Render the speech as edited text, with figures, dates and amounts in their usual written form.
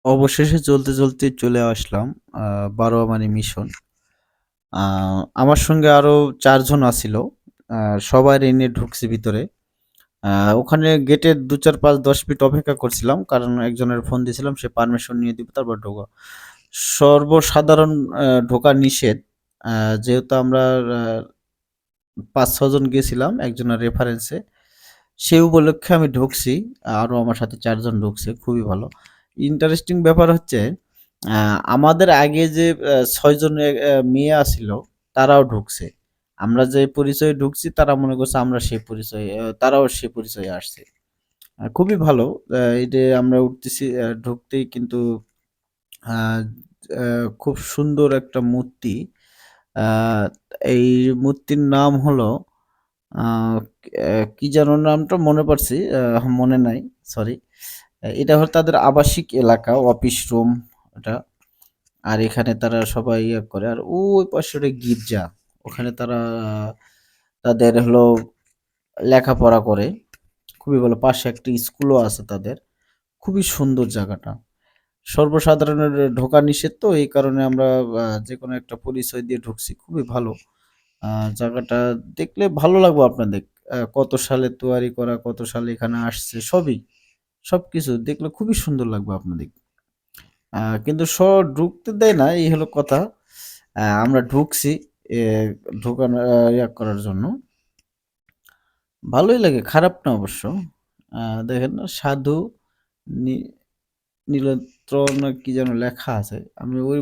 অবশেষে চলতে চলে আসলাম আ বারোয়ামারি মিশন। আ আমার সঙ্গে আরো ৪ জন আছিল। আ সবাইরে নিয়ে ঢুকছি ভিতরে। আ ওখানে গেটে ২, ৪, ৫, ১০ মিনিট অপেক্ষা করছিলাম। কারণ একজনের ফোন দিছিলাম সে পারমিশন নিয়ে দিবে তারপর ঢোকা। সর্বসাধারণ ঢোকা নিষেধ। আ যেহেতু আমরা আ ৫-৬ জন গেছিলাম একজনের রেফারেন্সে। সে উপলক্ষে আমি ঢুকছি। আরো আমার সাথে ৪ জন ঢুকছে। খুবই ভালো। ইন্টারেস্টিং ব্যাপার হচ্ছে আ আমাদের আগে যে ৬ জন মেয়ে আছিল তারাও ঢুকছে। আমরা যে পরিচয়ে ঢুকছি তারা মনে করছে আমরা সেই পরিচয়ে তারাও সে পরিচয়ে আসছে। খুবই ভালো। এই যে আমরা উঠতেছি ঢুকতেই কিন্তু আ আ খুব সুন্দর একটা মূর্তি। আ এই মূর্তির নাম হলো আ কি যেন নামটা মনে পড়ছি, মনে নাই। সরি। এটা হলো তাদের আবাসিক এলাকা, অফিস রুম এটা। আর এখানে তারা সবাই করে। আর ওই পাশে ওটা গির্জা। ওখানে তারা তাদের হলো লেখাপড়া করে। খুবই ভালো। পাশে একটা স্কুলও আছে তাদের। খুবই সুন্দর জায়গাটা। সর্বসাধারণের ঢোকা নিষেধ তো এই কারণে আমরা যেকোনো একটা পরিচয় দিয়ে ঢুকছি। খুবই ভালো। আ জায়গাটা দেখলে ভালো লাগবে আপনাদের। কত সালে তৈয়ারি করা, কত সালে এখানে আসছে সবই। সবকিছু দেখলে খুবই সুন্দর লাগবে আপনাদের। কিন্তু ঢুকতে দেয় না এই হলো কথা। আমরা ঢুকছি এ ঢোকানো ইয়া করার জন্য। ভালোই লাগে, খারাপ না অবশ্য। আ দেখেন না সাধু নি নীলত্র না কি যেন লেখা আছে। আমি ওই